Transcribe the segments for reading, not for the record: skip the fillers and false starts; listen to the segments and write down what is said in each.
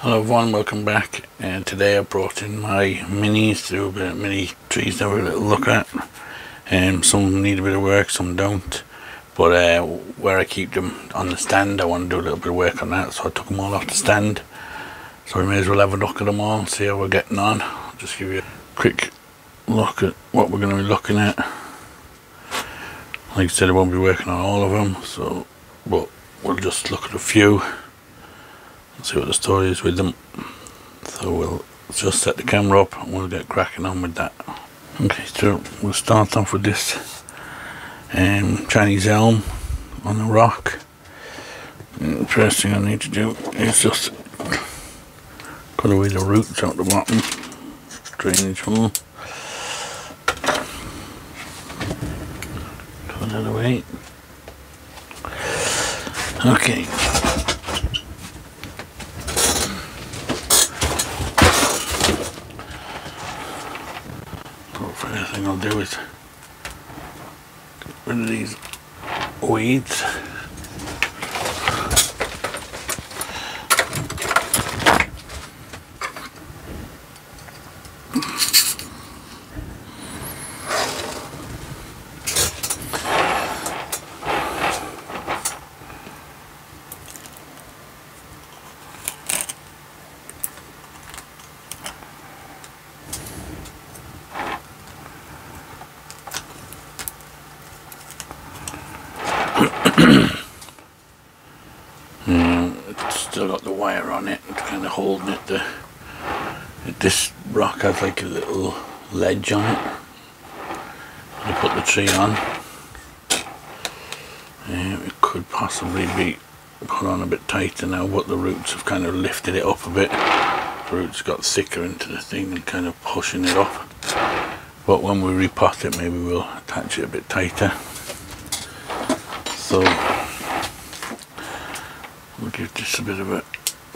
Hello everyone, welcome back. And today I brought in my minis to do a bit of mini trees to have a little look at. Some need a bit of work, some don't. But where I keep them on the stand, I want to do a little bit of work on that, so I took them all off the stand. So we may as well have a look at them all and see how we're getting on. I'll just give you a quick look at what we're going to be looking at. Like I said, I won't be working on all of them, but we'll just look at a few and see what the story is with them. So we'll just set the camera up and we'll get cracking on with that. Okay, so we'll start off with this Chinese elm on a rock. And the first thing I need to do is just cut away the roots out the bottom, drainage hole. Cut that away. Okay. First thing I'll do is get rid of these weeds. It's still got the wire on it, it's kind of holding it. This rock has like a little ledge on it. I put the tree on. It could possibly be put on a bit tighter now, but the roots have kind of lifted it up a bit. The roots got thicker into the thing and kind of pushing it up. But when we repot it, maybe we'll attach it a bit tighter. So we'll give this a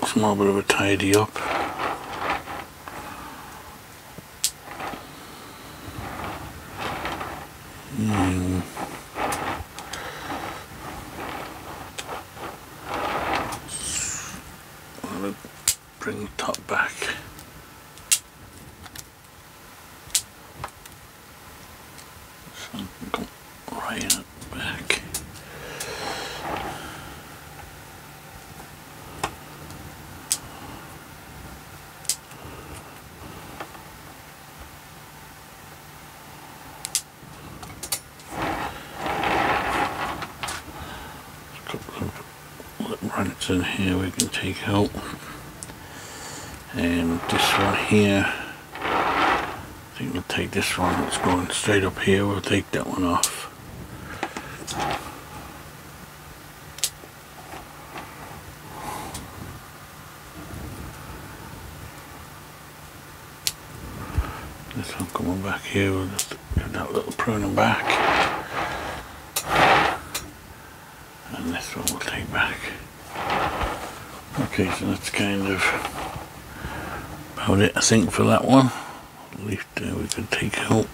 small bit of a tidy up. I'll bring the top back. So I can come right in the back. Rents in here we can take out, and this one here, I think we'll take this one that's going straight up here, we'll take that one off. This one coming back here, we'll just give that little pruning back, and this one we'll take back. Okay, so that's kind of about it, I think, for that one. Leaf there we could take out.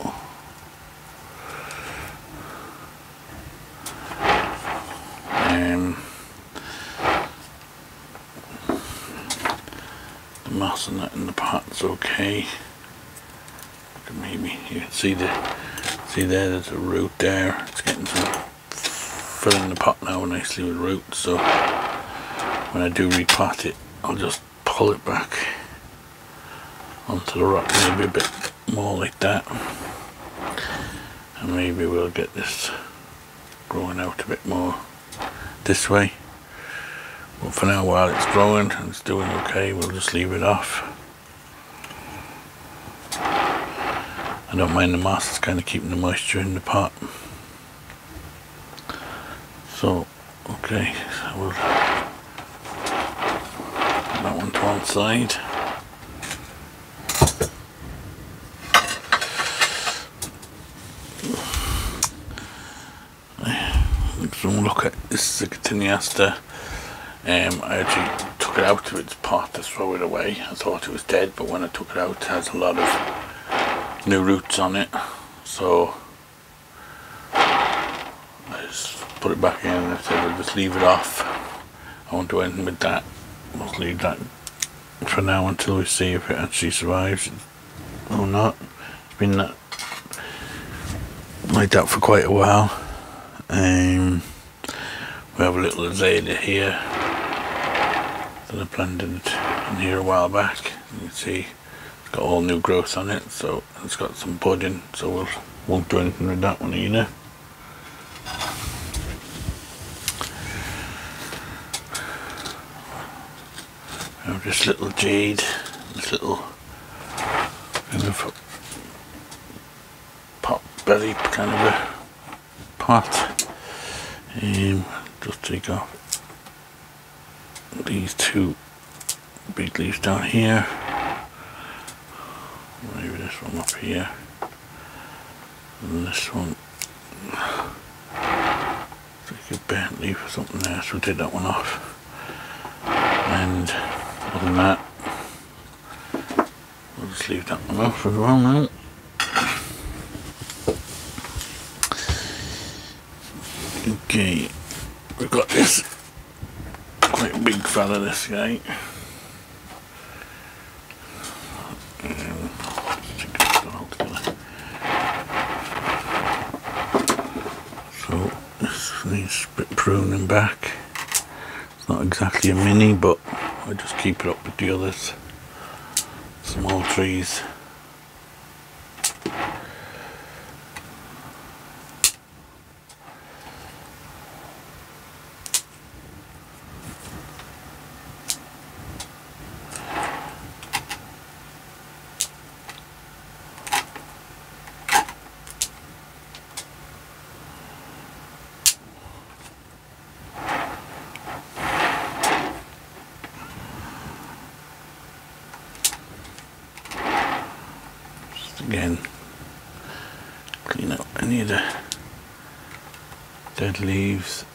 The moss and that in the pot's okay. Maybe you can see there's a root there. It's getting filling the pot now nicely with roots. So when I do repot it, I'll just pull it back onto the rock, maybe a bit more like that, and maybe we'll get this growing out a bit more this way. But for now, while it's growing and it's doing okay, we'll just leave it off. I don't mind the moss, it's kind of keeping the moisture in the pot. So, okay, so we'll that one to one side. So we'll look at this is a Cotineaster. I actually took it out of its pot to throw it away. I thought it was dead, but when I took it out, it has a lot of new roots on it. So I just put it back in and I said I'll just leave it off. I won't do anything with that. I'll just leave that for now until we see if it actually survives or not. It's been like that for quite a while. We have a little azalea here that I planted in here a while back. You can see it's got all new growth on it, so it's got some budding, so we won't do anything with that one either. We have this little jade, this little kind of pot belly kind of a pot. Just take off these two big leaves down here, maybe this one up here, and this one, take a bent leaf or something there, so we'll take that one off. And other than that, we'll just leave that one off as well now. Okay, we've got this quite a big fella, this guy. So this needs a bit pruning back. It's not exactly a mini, but I just keep it up with the others, small trees. Again, clean up any of the dead leaves.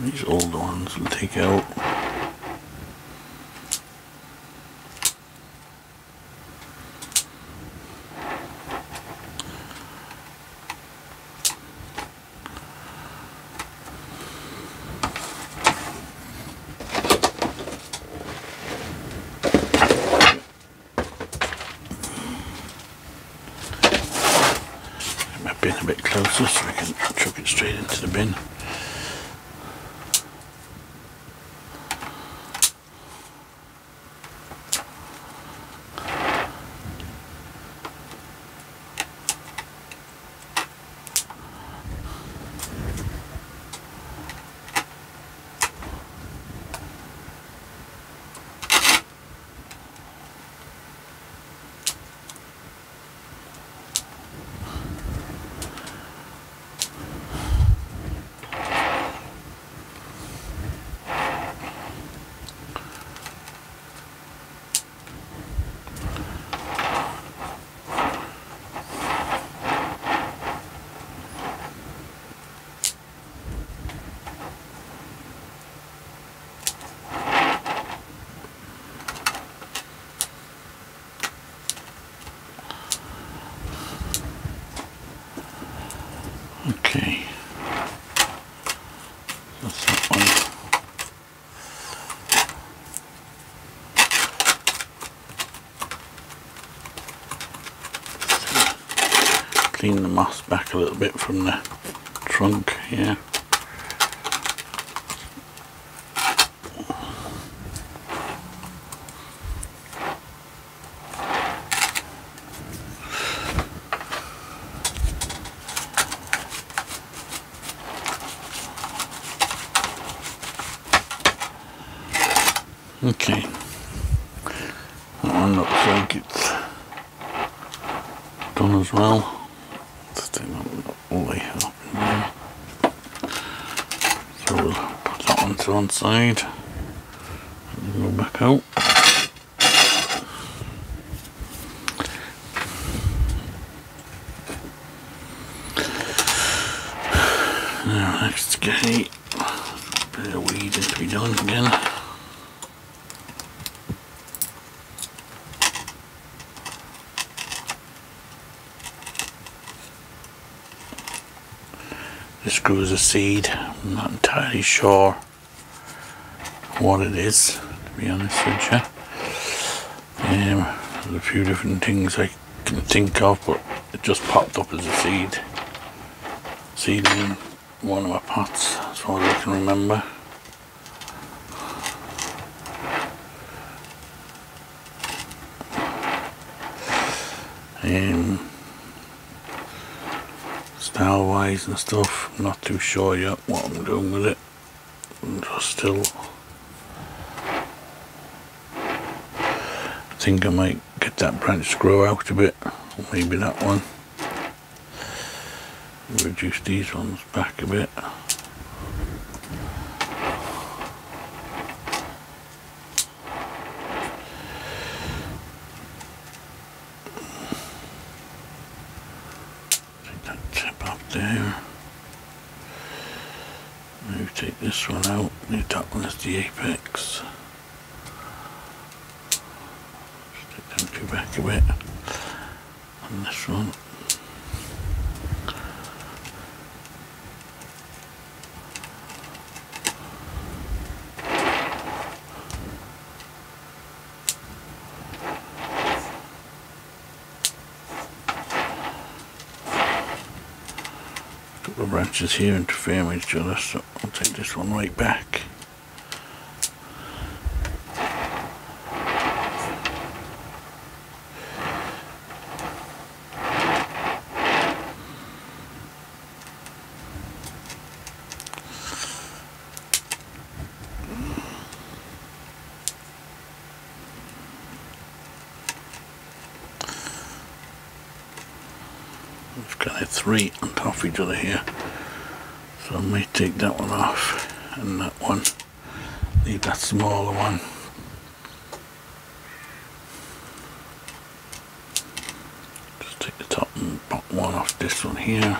These older ones we'll take out. Bin a bit closer so we can chuck it straight into the bin. Okay, that's that one. Clean the moss back a little bit from the trunk here. Okay, that one looks like it's done as well. Let's take that one all the way up in there. So we'll put that one to one side and go back out. Now next get a bit of weeding to be done again. This grew as a seed. I'm not entirely sure what it is, to be honest with you. There's a few different things I can think of, but it just popped up as a seed in one of my pots, as far as I can remember. Style wise and stuff, I'm not too sure yet what I'm doing with it. I'm just still, I think I might get that branch to grow out a bit, or maybe that one. Reduce these ones back a bit. Take that tip up there. Maybe take this one out, leave that one as the apex. Just take them two back a bit. And this one. Couple of branches here interfere with each other, so I'll take this one right back. We've got three on top of each other here, so I might take that one off and that one, leave that smaller one. Just take the top and bottom one off this one here.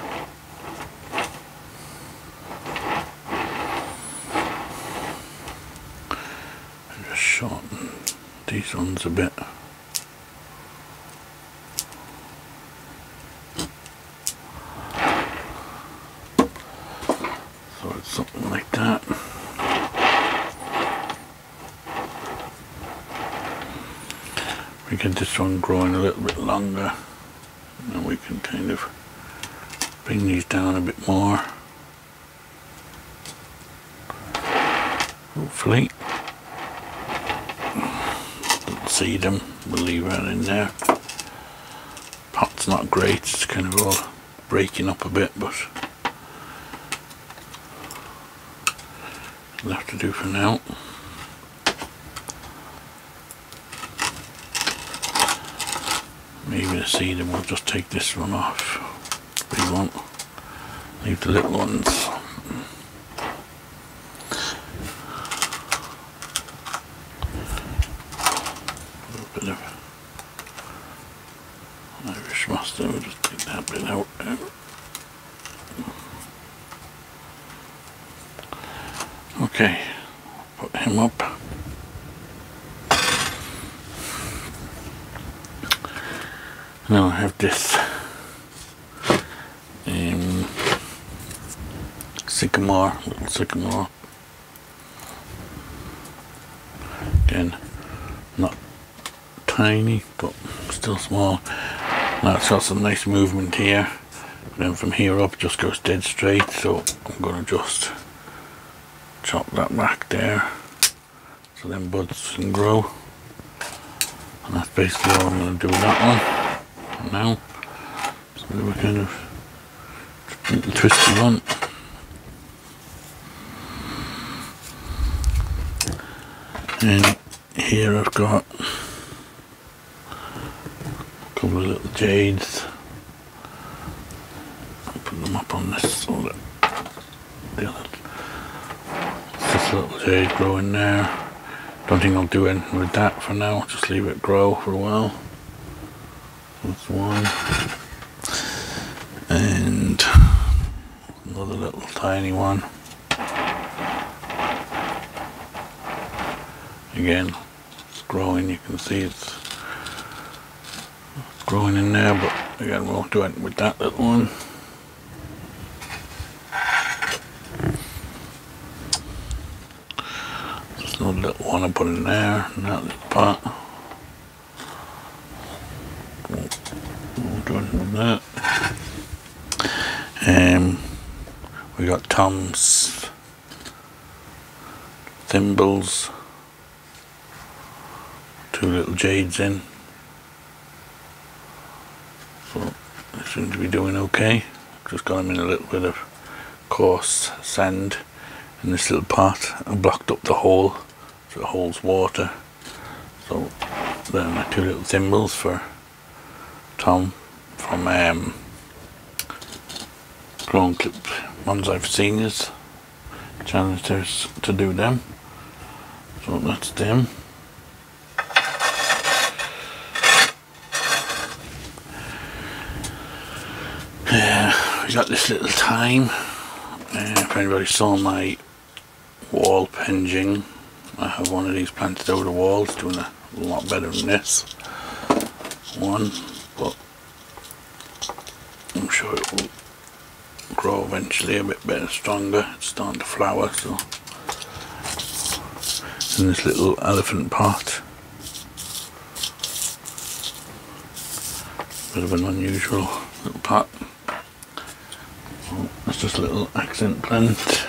And just shorten these ones a bit. Something like that. We get this one growing a little bit longer, and we can kind of bring these down a bit more. Hopefully. Don't see them, we'll leave that in there. Pot's not great, it's kind of all breaking up a bit, but it'll have to do for now. Maybe the seed, and we'll just take this one off. We won't leave the little ones. A little bit of Irish mustard, we'll just take that bit out. Okay, put him up. Now I have this little sycamore. Again, not tiny, but still small. Now it's got some nice movement here. And then from here up, just goes dead straight. So I'm going to just chop that back there, so then buds can grow. And that's basically all I'm going to do with that one. Now, so we're kind of twisty one. And here I've got a couple of little jades. I'll put them up on this so that the other, just a little jade growing there. Don't think I'll do anything with that for now, just leave it grow for a while. That's one. And another little tiny one. Again, it's growing, you can see it's growing in there, but again, we won't do anything with that little one. Just another little one I put in there, and that little part. Doing that. We got Tom's thimbles, 2 little jades in, so they seem to be doing okay. Just got them in a little bit of coarse sand in this little pot and blocked up the hole so it holds water. So they're my 2 little thimbles for Tom from Grown Clip Bonsai for Seniors. Challenge to do them. So that's them. We got this little thyme. If anybody saw my wall penging, I have one of these planted over the wall. It's doing a lot better than this one, but I'm sure it will grow eventually a bit better, stronger. It's starting to flower. So in this little elephant pot, bit of an unusual little pot. So that's just a little accent plant.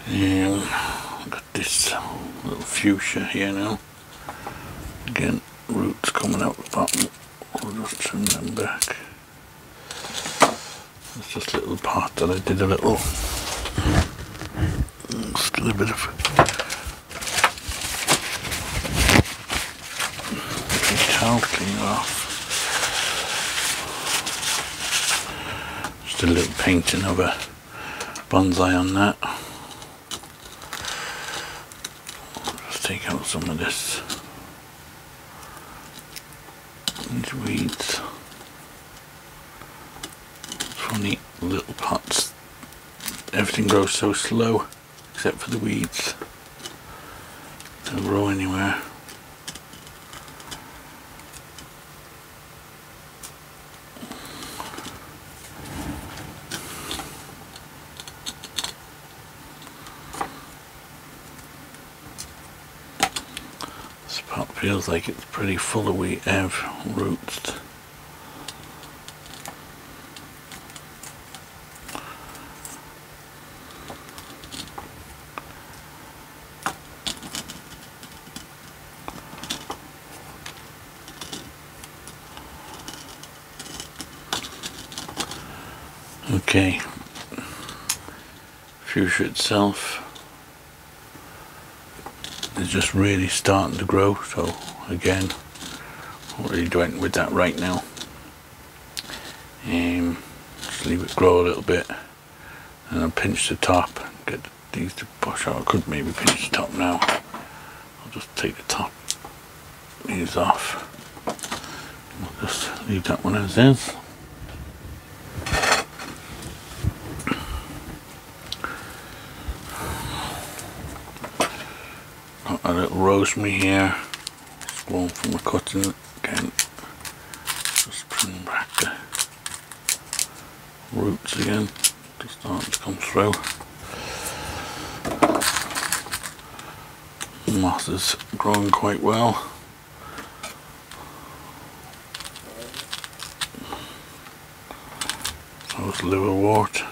And I've got this little fuchsia here now. Again, roots coming out the bottom. I'll just trim them back. It's just a little pot that I did a little, still a bit of towel cleaner off. Just a little painting of a bonsai on that. Just take out some of this, these weeds. Funny little pots. Everything grows so slow except for the weeds. They don't grow anywhere. This pot feels like it's pretty full of roots. Okay, fuchsia itself is just really starting to grow, so again, not really doing with that right now. Just leave it grow a little bit, and I'll pinch the top, get these to push out. I could maybe pinch the top now. I'll just take the top, these off. I'll just leave that one as is. A little rosemary here, it's grown from the cutting again. Just trim back the roots again, just starting to come through. The moss is growing quite well. So is liverwort.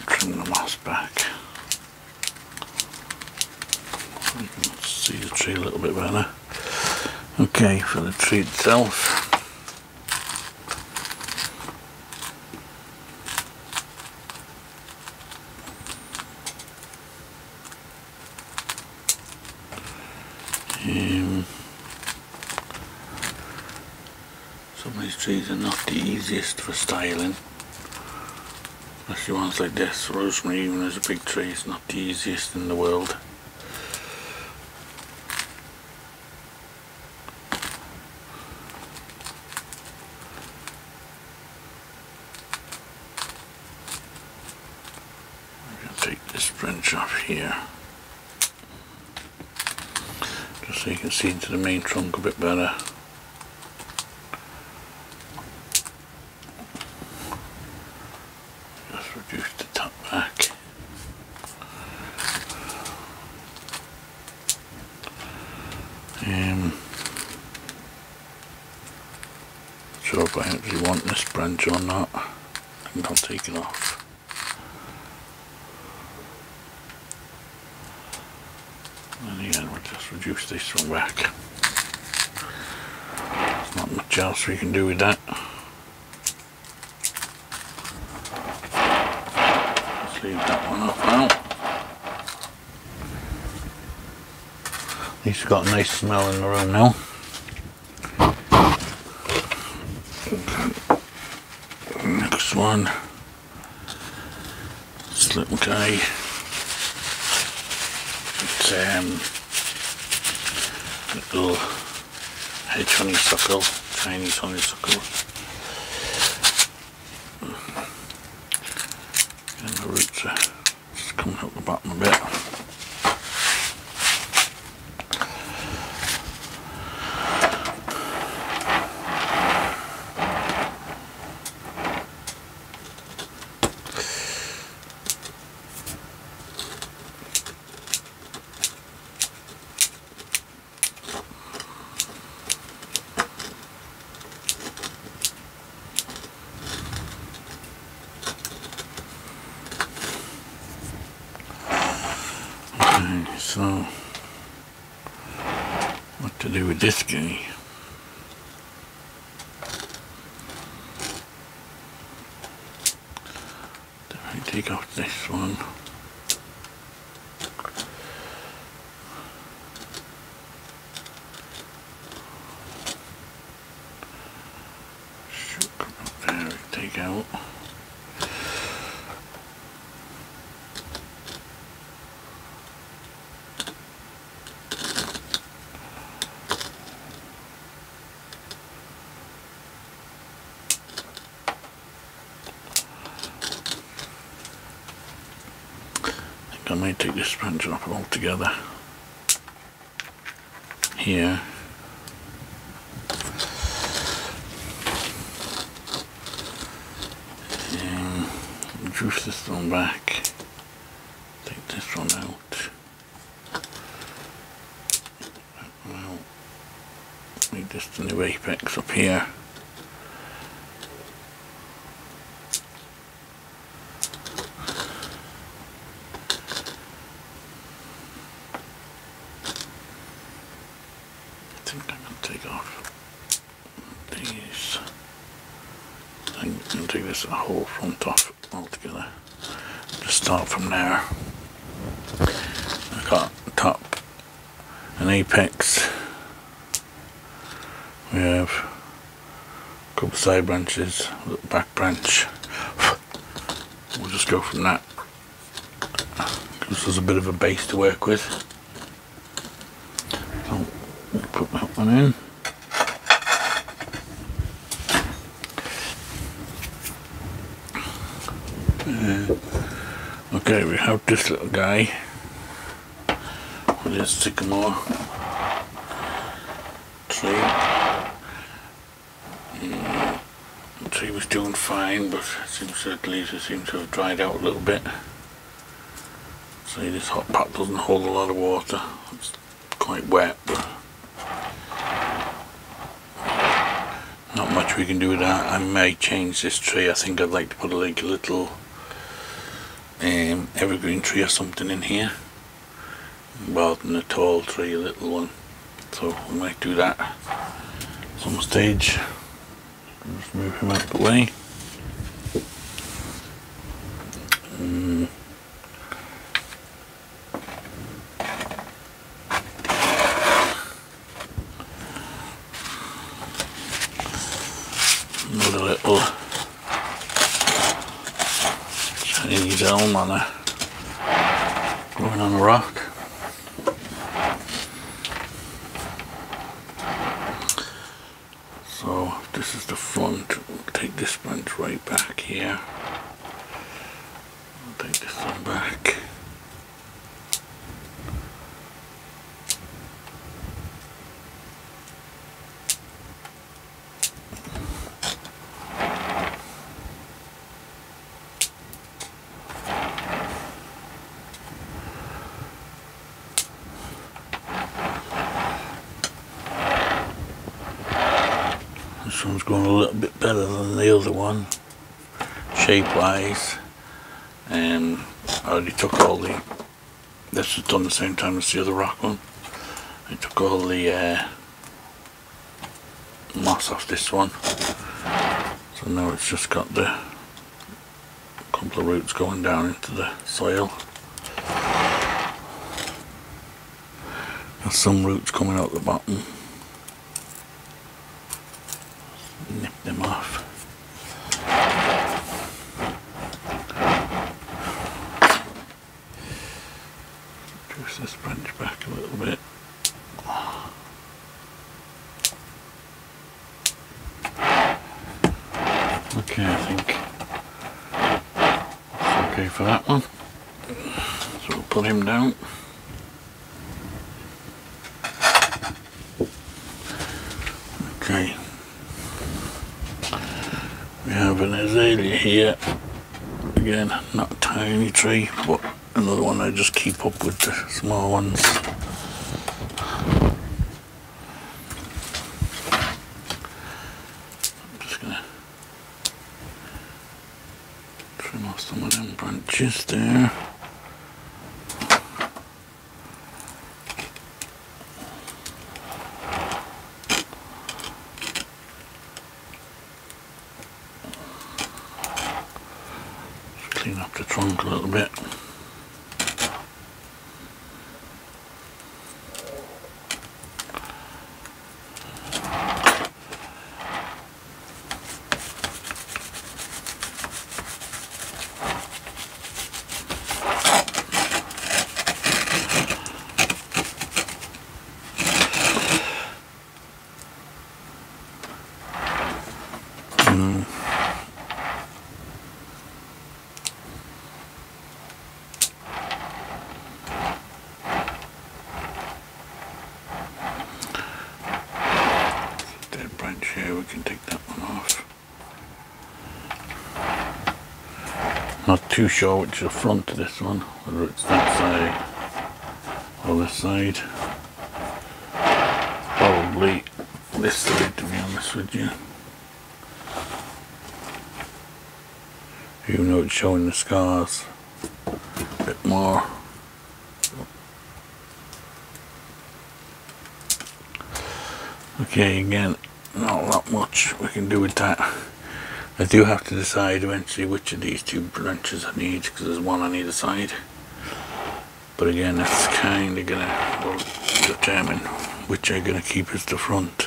Trim the moss back. So you can see the tree a little bit better. Okay, for the tree itself, some of these trees are not the easiest for styling. Especially ones like this. Rosemary, even as a big tree, is not the easiest in the world. branch off here, just so you can see into the main trunk a bit better. Just reduce the top back. Sure if I actually want this branch or not. I think I'll take it off. And again, we'll just reduce this one back. There's not much else we can do with that. Let's leave that one off now. At least we've got a nice smell in the room now. Next one, this little guy. It's little hedge honeysuckle, Chinese honeysuckle. And the roots are just coming out the bottom a bit. So, what to do with this guy? If I take off this one, should come up there and take out. I may take this branch off altogether here. And reduce this one back. Take this one out. Well, make this the new apex up here. I think I'm going to take off these. I'm going to take this whole front off altogether. Just start from there. I've got top an apex. We have a couple of side branches, a little back branch. We'll just go from that. This is a bit of a base to work with. So put that one in. Okay, we have this little guy with his sycamore tree. The tree was doing fine, but it seems the leaves seem to have dried out a little bit. See, this hot pot doesn't hold a lot of water. It's quite wet, but not much we can do with that. I may change this tree. I think I'd like to put a little evergreen tree or something in here rather than a tall tree, a little one. So we might do that at some stage. Just move him out the way. Another little Chinese elm growing on a rock. So this is the front. We'll take this branch right back here. I'll take this one back. This one's going a little bit better than the other one, shape wise. I already took all the, this was done the same time as the other rock one. I took all the moss off this one, so now it's just got the couple of roots going down into the soil. There's some roots coming out the bottom. Nip them off. Push this branch back a little bit. Okay, I think it's okay for that one. So we'll put him down. Okay. We have an azalea here. Again, not a tiny tree, but another one I just keep up with the small ones. I'm just gonna trim off some of them branches there. Clean up the trunk a little bit. Here, we can take that one off. Not too sure which is the front of this one, whether it's that side or this side. Probably this side, to be honest with you. Even though it's showing the scars a bit more. Okay, again, not that much we can do with that. I do have to decide eventually which of these two branches I need, because there's one on either side. But again, that's kind of gonna determine which I'm gonna keep as the front.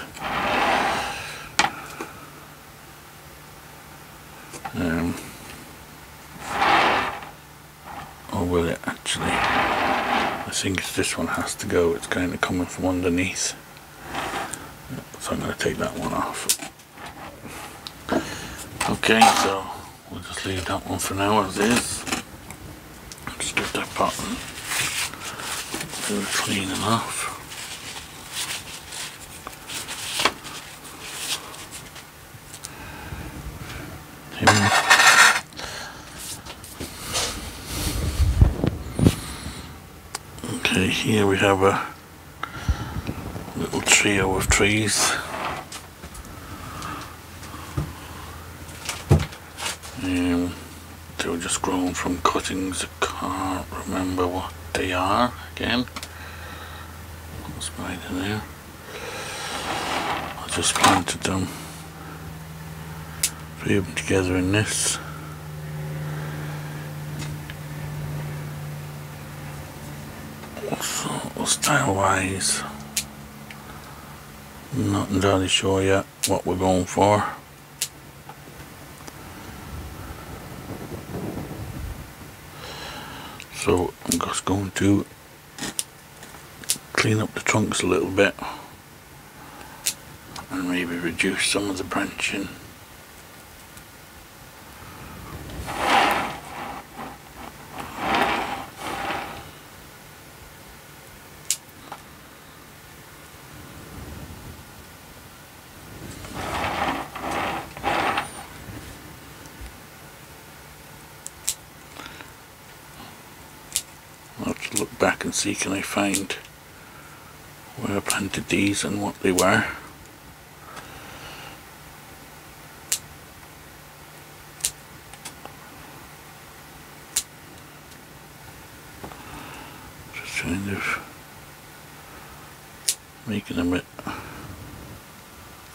Or will it actually? I think this one has to go. It's kind of coming from underneath. So I'm going to take that one off. Okay, so we'll just leave that one for now as is. Just get that pot and do the cleaning off. Okay, here we have a little trio of trees. They were just grown from cuttings. I can't remember what they are again. What's right in there? I just planted them, three of them together in this. So style wise, not entirely sure yet what we're going for. So I'm just going to clean up the trunks a little bit and maybe reduce some of the branching. I'll have to look back and see, can I find where I planted these and what they were. making them a bit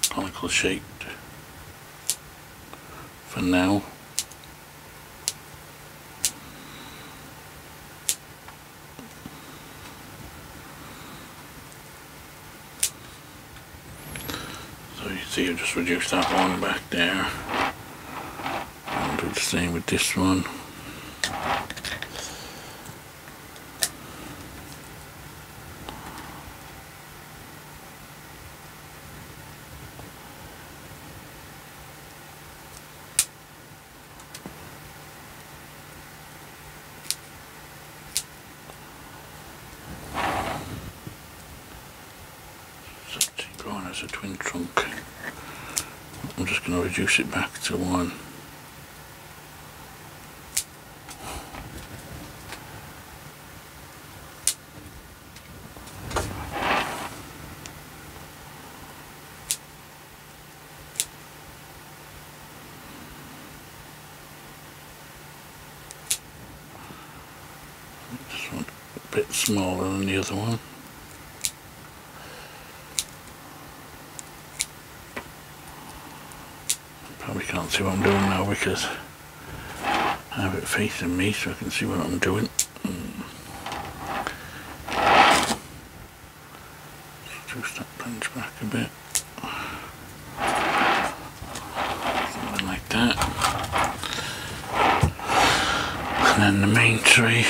conical shaped for now. So you see I've just reduced that one back there. I'll do the same with this one. Growing as a twin trunk. I'm just going to reduce it back to one. This one a bit smaller than the other one. Probably can't see what I'm doing now because I have it facing me so I can see what I'm doing. Just that branch back a bit. Something like that. And then the main tree.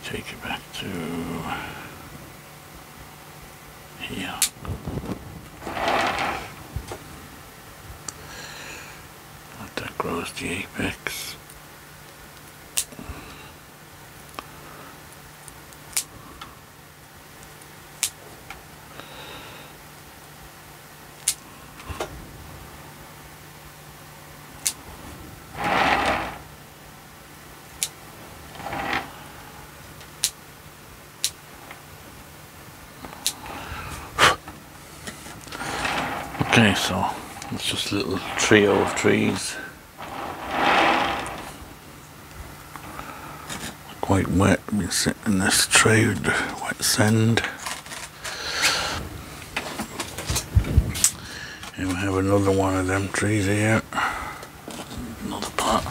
Take it back to here. That grows the apex. Okay, so it's just a little trio of trees. Quite wet, I've been sitting in this tray with the wet sand. And we have another one of them trees here. Another pot.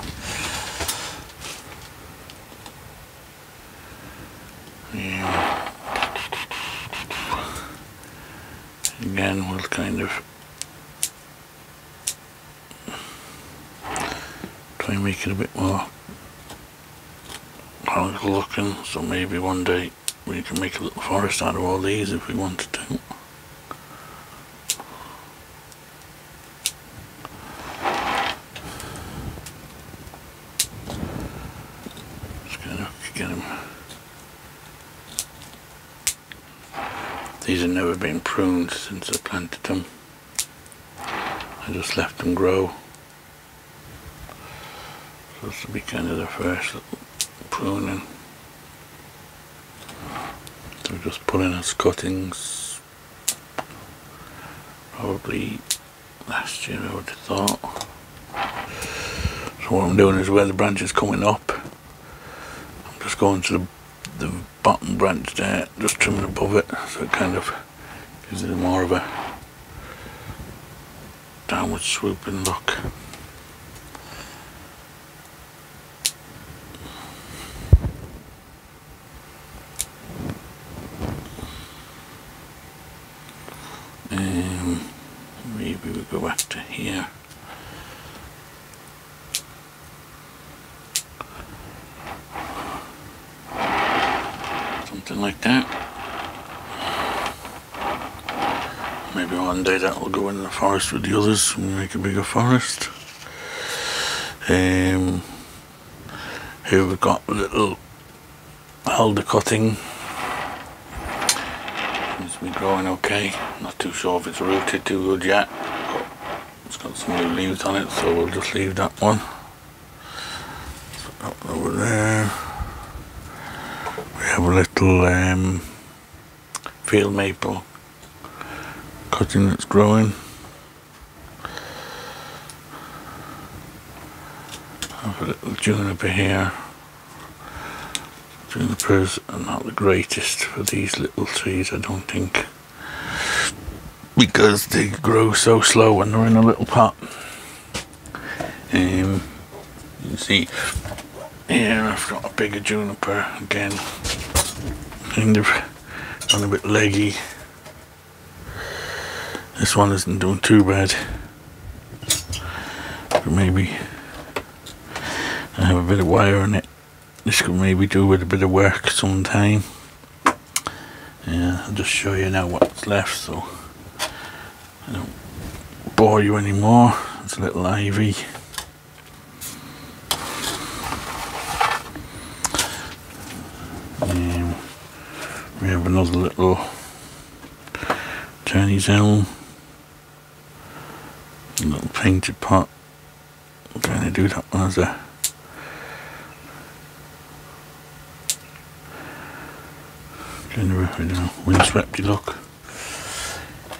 Yeah. Again, we'll kind of try and make it a bit more conical looking, so maybe one day we can make a little forest out of all these if we wanted to. Just kind of get them. These have never been pruned since I planted them. I just left them grow. So this will be kind of the first little pruning. So just put in as cuttings. Probably last year I would have thought. So what I'm doing is where the branch is coming up, I'm just going to the bottom branch there, just trimming above it, so it kind of gives it more of a downward swooping look. Maybe we go back to here. Something like that. Maybe one day that will go in the forest with the others and make a bigger forest. Here we've got a little alder cutting. Seems to be growing okay. Not too sure if it's rooted too good yet, but it's got some new leaves on it, so we'll just leave that one. Over there we have a little field maple cutting that's growing. I have a little juniper here. Junipers are not the greatest for these little trees, I don't think, because they grow so slow when they're in a little pot. You can see here I've got a bigger juniper again, kind of gone a bit leggy. This one isn't doing too bad, but maybe I have a bit of wire in it. This could maybe do with a bit of work sometime. Yeah, I'll just show you now what's left so I don't bore you anymore. It's a little ivy. We have another little Chinese elm, a little painted pot. I'm trying to do that one as a kind of a, I don't know, windswept look.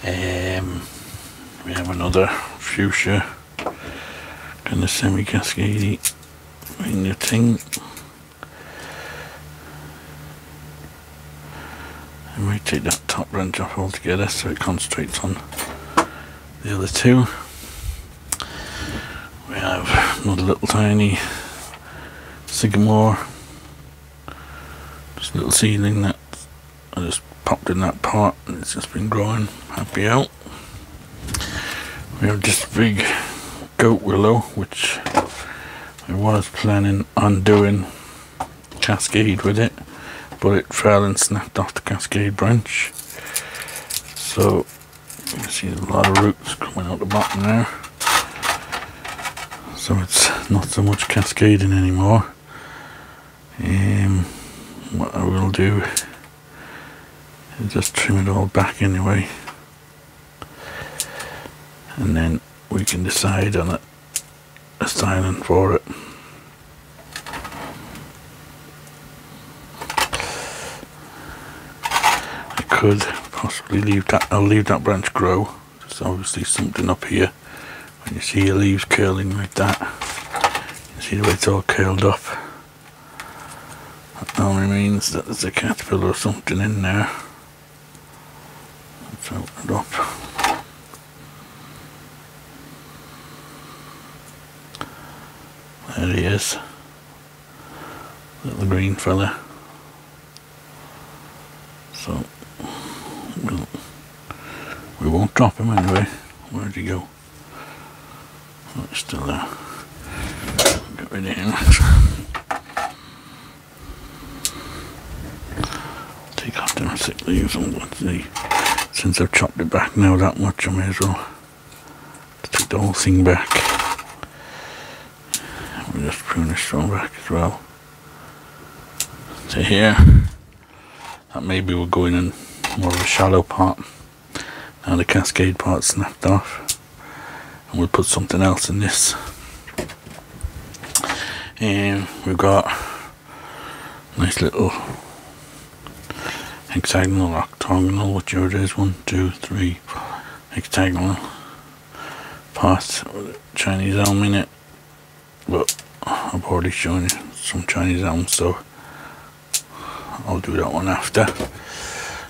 We have another fuchsia, kind of semi-cascadey kind of thing. I might take that top branch off altogether so it concentrates on the other two. We have another little tiny sycamore, just a little seedling that I just popped in that pot and it's just been growing happy out. We have this big goat willow which I was planning on doing cascade with it, but it fell and snapped off the cascade branch. So you can see there's a lot of roots coming out the bottom there. So it's not so much cascading anymore. What I will do is just trim it all back anyway, and then we can decide on a styling for it. I could possibly leave that, I'll leave that branch grow. There's obviously something up here. When you see your leaves curling like that, you see the way it's all curled up. That only means that there's a caterpillar or something in there. Let's open it up. There he is, little green fella. So we won't drop him anyway. Where'd he go? Oh, he's still there. Get rid of him. Take off them sick leaves and let's see. Since I've chopped it back now that much, I may as well take the whole thing back. We'll just prune this one back as well. To here. That maybe we'll go in more of a shallow pot. Now the cascade part snapped off. And we'll put something else in this. And we've got a nice little hexagonal, octagonal, whichever it is, 1, 2, 3, 4, hexagonal pot with a Chinese elm in it. But I've already shown you some Chinese elm, so I'll do that one after.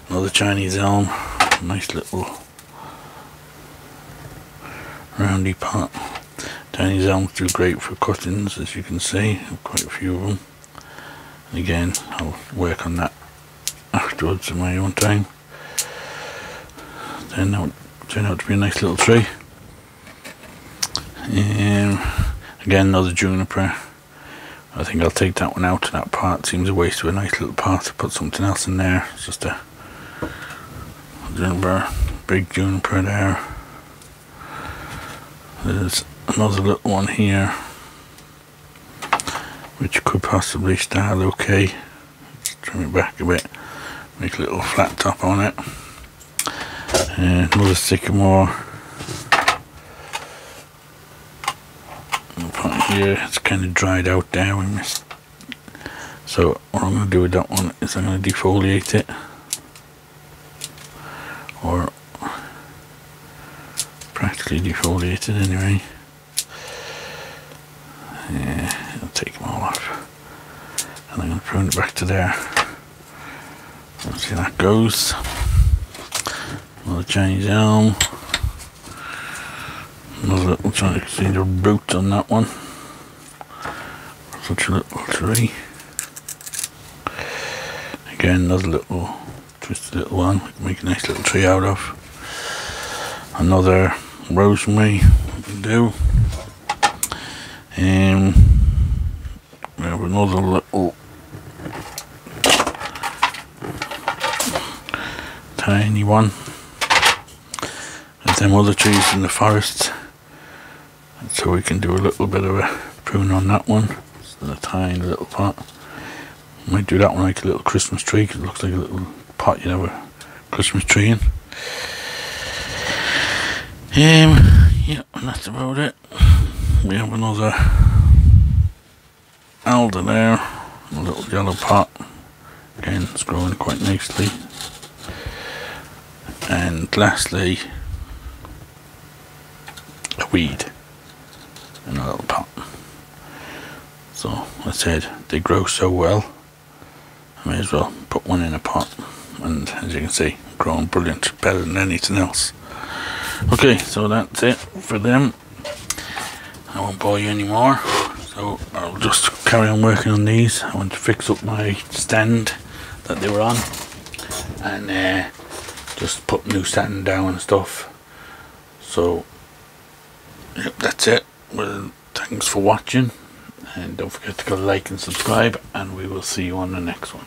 Another Chinese elm, nice little roundy pot. Chinese elms do great for cuttings, as you can see. I've quite a few of them. And again, I'll work on that afterwards in my own time. Then that would turn out to be a nice little tree. Again, another juniper. I think I'll take that one out. That part seems a waste of a nice little pot to put something else in there. It's just a juniper, big juniper there. There's another little one here which could possibly style okay. Let's trim it back a bit, make a little flat top on it. And another sycamore. Here, it's kind of dried out there. We missed So what I'm going to do with that one is I'm going to defoliate it, or practically defoliate it anyway. Yeah, I'll take them all off, and I'm going to prune it back to there. Let's see how that goes. Another Chinese elm. Another little Chinese, see the root on that one. Such a little tree. Again, another little twisted little one we can make a nice little tree out of. Another rosemary we can do. We have another little tiny one. And them other trees in the forest. And so we can do a little bit of a prune on that one. It's in a tiny little pot. Might do that one like a little Christmas tree, because it looks like a little pot you'd have a Christmas tree in. Yeah, and that's about it. We have another alder there, a little yellow pot. Again, it's growing quite nicely. And lastly, a weed in a little pot. So, as I said, they grow so well, I may as well put one in a pot. And as you can see, growing brilliant, better than anything else. Okay, so that's it for them. I won't bore you anymore, so I'll just carry on working on these. I want to fix up my stand that they were on, and just put new stand down and stuff. So yep, that's it. Well, thanks for watching, and don't forget to go like and subscribe, and we will see you on the next one.